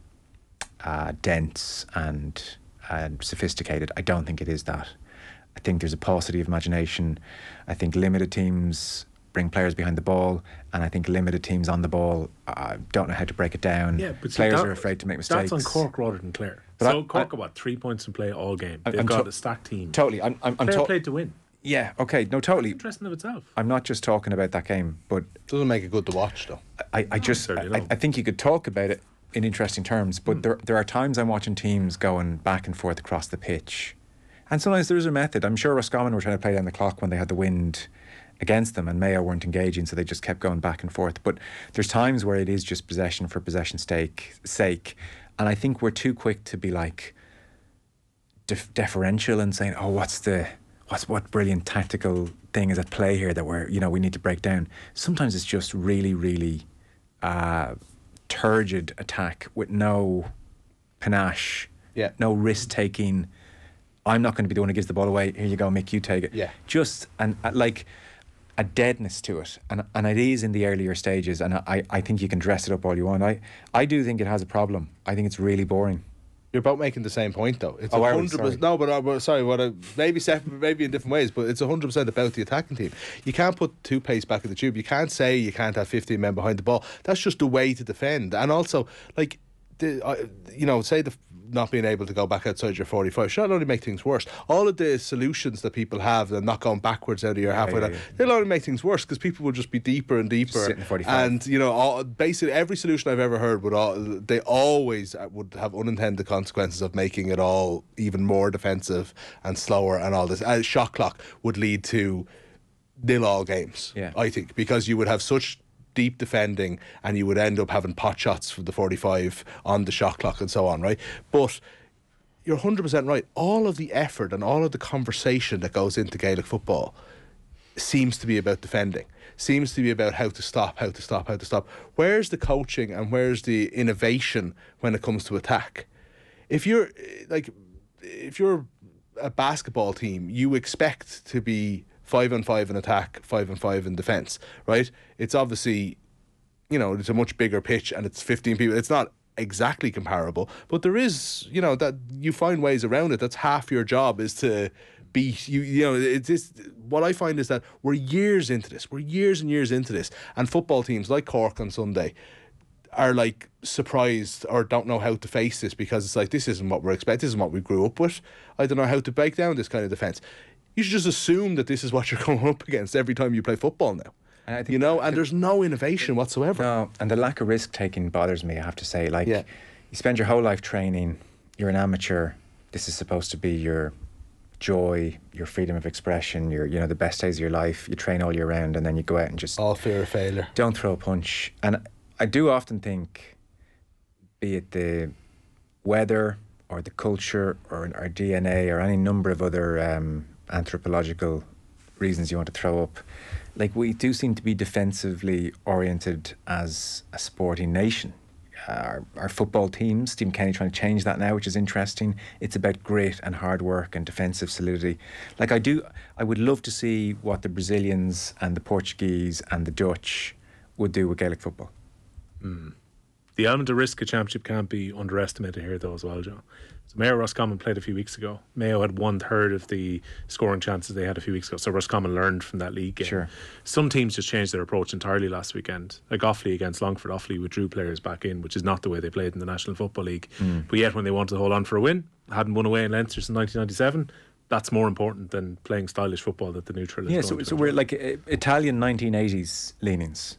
dense and sophisticated. I don't think it is that. I think there's a paucity of imagination. I think limited teams bring players behind the ball, and I think limited teams on the ball don't know how to break it down. Yeah, but players are afraid to make mistakes. That's on Cork rather than Clare. But so Cork got 3 points in play all game. They've got a stacked team. Totally. Clare played to win. Yeah, okay, no, totally. It's interesting of itself. I'm not just talking about that game, but doesn't make it good to watch though. I think you could talk about it in interesting terms, but there are times I'm watching teams going back and forth across the pitch, And sometimes there is a method. I'm sure Roscommon were trying to play down the clock when they had the wind against them, and Mayo weren't engaging, so they just kept going back and forth. But there's times where it is just possession for possession's sake, and I think we're too quick to be like deferential and saying, "Oh, what brilliant tactical thing is at play here that we need to break down." Sometimes it's just really, really turgid attack with no panache, no risk taking. I'm not going to be the one who gives the ball away. Here you go, Mick, you take it. Yeah. Just like a deadness to it, and it is in the earlier stages, and I think you can dress it up all you want. I do think it has a problem. I think it's really boring. You're both making the same point, though. It's 100%. No, but sorry. Maybe separate, maybe in different ways, but it's 100% about the attacking team. You can't put toothpaste back in the tube. You can't say you can't have 15 men behind the ball. That's just the way to defend. And also, like, say the not being able to go back outside your 45 should only make things worse. All of the solutions that people have, and not going backwards out of your halfway line, they'll only make things worse because people will just be deeper and deeper. And basically every solution I've ever heard they always would have unintended consequences of making it all even more defensive and slower, and all this. Shot clock would lead to 0-all games, I think, because you would have such deep defending, and you would end up having pot shots from the 45 on the shot clock and so on, right? But you're 100% right. All of the effort and all of the conversation that goes into Gaelic football seems to be about defending, seems to be about how to stop. Where's the coaching and where's the innovation when it comes to attack? If you're a basketball team, you expect to be 5-on-5 in attack, 5-on-5 in defence, right? It's obviously, it's a much bigger pitch and it's 15 people. It's not exactly comparable, but there is, that you find ways around it. That's half your job, is to beat it's what I find is that we're years into this. We're years and years into this, and football teams like Cork on Sunday are like surprised or don't know how to face this, because it's like, this isn't what we're expecting. This isn't what we grew up with. I don't know how to break down this kind of defence. You should just assume that this is what you're going up against every time you play football now. And I think and there's no innovation whatsoever. No, and the lack of risk taking bothers me, I have to say. Like, you spend your whole life training, you're an amateur, this is supposed to be your joy, your freedom of expression, your the best days of your life. You train all year round, and then you go out and just all fear of failure. Don't throw a punch. And I do often think, be it the weather or the culture or our DNA or any number of other anthropological reasons you want to throw up, like, we do seem to be defensively oriented as a sporting nation. Our football teams, Stephen Kenny trying to change that now, which is interesting. It's about grit and hard work and defensive solidity. Like, I would love to see what the Brazilians and the Portuguese and the Dutch would do with Gaelic football. The element of risk at Championship can't be underestimated here, though, as well, Joe. So Mayo Roscommon played a few weeks ago. Mayo had 1/3 of the scoring chances they had a few weeks ago. So Roscommon learned from that league game. Sure. Some teams just changed their approach entirely last weekend. Like Offaly against Longford. Offaly withdrew players back in, which is not the way they played in the National Football League. But yet, when they wanted to hold on for a win, hadn't won away in Leinster since 1997. That's more important than playing stylish football that the neutral is. Yeah, so we're like Italian 1980s leanings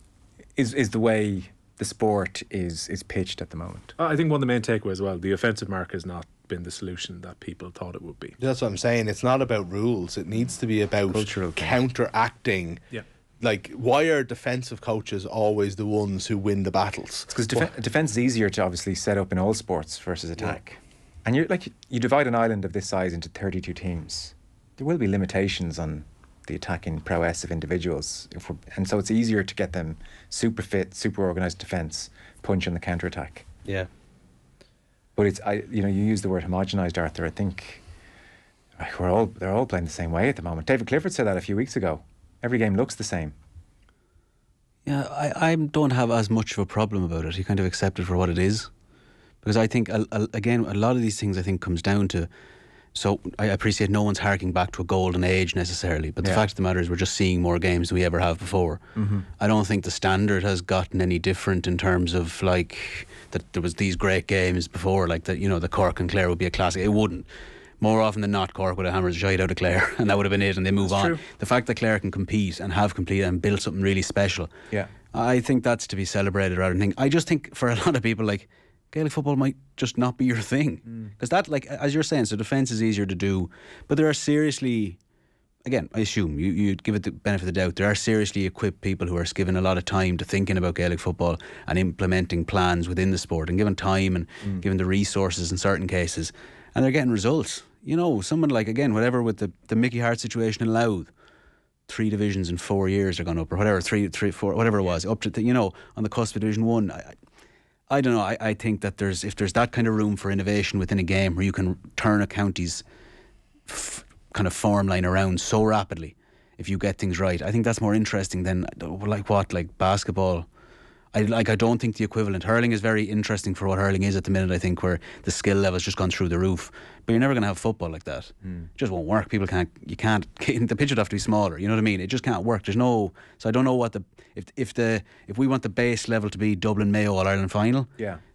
is the way the sport is pitched at the moment. I think one of the main takeaways as well, the offensive mark has not been the solution that people thought it would be. That's what I'm saying. It's not about rules. It needs to be about cultural counteracting. Yeah. Like, why are defensive coaches always the ones who win the battles? Because defence is easier to obviously set up in all sports versus attack. And you divide an island of this size into 32 teams. There will be limitations on the attacking prowess of individuals, and so it's easier to get them super fit, super organised defence, punch on the counter attack. Yeah. But you use the word homogenised, Arthur. I think they're all playing the same way at the moment. David Clifford said that a few weeks ago. Every game looks the same. Yeah, I don't have as much of a problem about it. You kind of accept it for what it is, because I think again, a lot of these things I think comes down to. So I appreciate no one's harking back to a golden age necessarily, but the fact of the matter is we're just seeing more games than we ever have before. I don't think the standard has gotten any different in terms of like that there was these great games before, like that, the Cork and Clare would be a classic. It wouldn't. More often than not, Cork would have hammered the shite out of Clare and that would have been it, and they move on. True. The fact that Clare can compete and have competed and built something really special, I think that's to be celebrated rather than think. I just think for a lot of people, like, Gaelic football might just not be your thing. Because that, like, as you're saying, so defence is easier to do, but there are seriously, again, I assume you give it the benefit of the doubt, there are seriously equipped people who are given a lot of time to thinking about Gaelic football and implementing plans within the sport and given time and given the resources in certain cases, and they're getting results. You know, someone like, again, whatever with the Mickey Hart situation in Louth, 3 divisions in 4 years they're gone up, or whatever, 3, 4, whatever it was, up to, you know, on the cusp of Division 1. I don't know, I think that if there's that kind of room for innovation within a game where you can turn a county's kind of form line around so rapidly if you get things right, I think that's more interesting than like basketball. I don't think the equivalent. Hurling is very interesting for what hurling is at the minute, I think, where the skill level's just gone through the roof. But you're never going to have football like that. It just won't work. The pitch would have to be smaller, you know what I mean? It just can't work. So I don't know what if we want the base level to be Dublin Mayo All-Ireland final,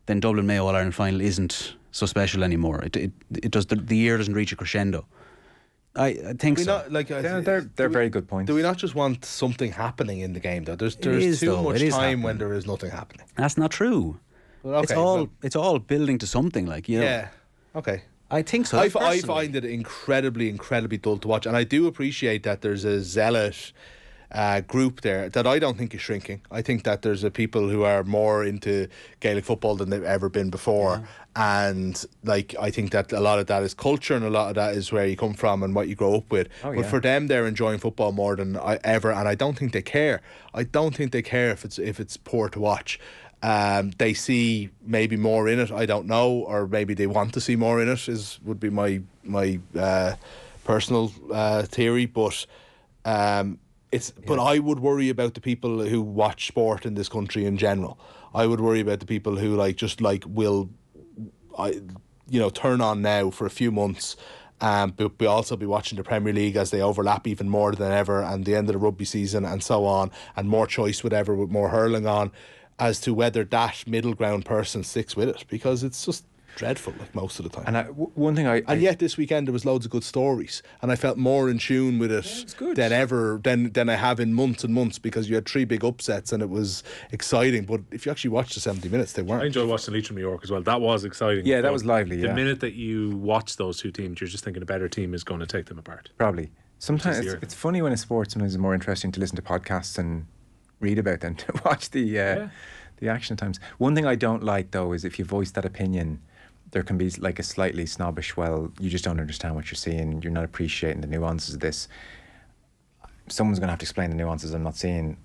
then Dublin Mayo All-Ireland final isn't so special anymore. It does, the year doesn't reach a crescendo. I think so. They're very good points. Do we not just want something happening in the game though? There's too much time when there is nothing happening. That's not true. Well, okay, it's all building to something, like, you know. Yeah. Okay. I think so. I find it incredibly dull to watch, and I do appreciate that there's a zealot group there that I don't think is shrinking. I think that there's a people who are more into Gaelic football than they've ever been before, and like, I think that a lot of that is culture and a lot of that is where you come from and what you grow up with. But for them, they're enjoying football more than ever, and I don't think they care. I don't think they care if it's poor to watch. They see maybe more in it, I don't know, or maybe they want to see more in it, would be my personal theory, but but I would worry about the people who watch sport in this country in general. I would worry about the people who will turn on now for a few months, but we also be watching the Premier League as they overlap even more than ever, and the end of the rugby season and so on, and more choice whatever with more hurling on, as to whether that middle ground person sticks with it, because it's just dreadful, like, most of the time. And one thing and yet this weekend there was loads of good stories, and I felt more in tune with it than I have in months and months, because you had 3 big upsets and it was exciting. But if you actually watched the 70 minutes, they weren't. I enjoyed watching Leitrim New York as well. That was exciting. Yeah, that was lively. The minute that you watch those two teams, you're just thinking a better team is going to take them apart. Probably. Sometimes it's funny when it's sports. Sometimes it's more interesting to listen to podcasts and read about them to watch the action at times. One thing I don't like, though, is if you voice that opinion, there can be like a slightly snobbish, well, you just don't understand what you're seeing, you're not appreciating the nuances of this. Someone's going to have to explain the nuances I'm not seeing.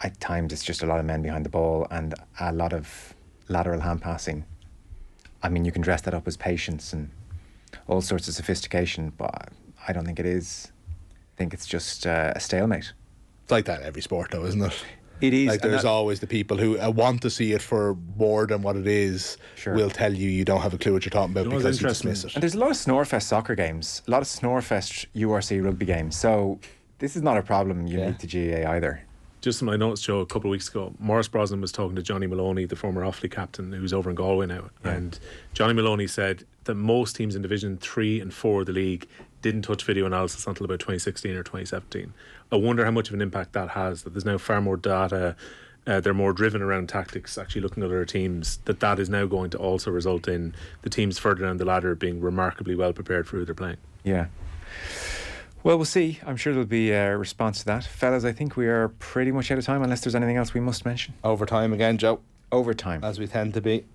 At times it's just a lot of men behind the ball and a lot of lateral hand passing. I mean, you can dress that up as patience and all sorts of sophistication, but I don't think it is. I think it's just a stalemate. It's like that in every sport, though, isn't it? It is. Like, there's always the people who want to see it for more than what it is. Sure. Will tell you don't have a clue what you're talking about because you dismiss it. And there's a lot of Snorefest soccer games, a lot of Snorefest URC rugby games. So this is not a problem unique to GAA either. Just something I noticed, Joe, a couple of weeks ago, Maurice Brosnan was talking to Johnny Maloney, the former Offaly captain, who's over in Galway now. Yeah. And Johnny Maloney said that most teams in Division 3 and 4 of the league didn't touch video analysis until about 2016 or 2017. I wonder how much of an impact that has, that there's now far more data, they're more driven around tactics, actually looking at other teams, that is now going to also result in the teams further down the ladder being remarkably well prepared for who they're playing. Yeah. Well, we'll see. I'm sure there'll be a response to that. Fellas, I think we are pretty much out of time, unless there's anything else we must mention. Overtime again, Joe. Overtime. As we tend to be.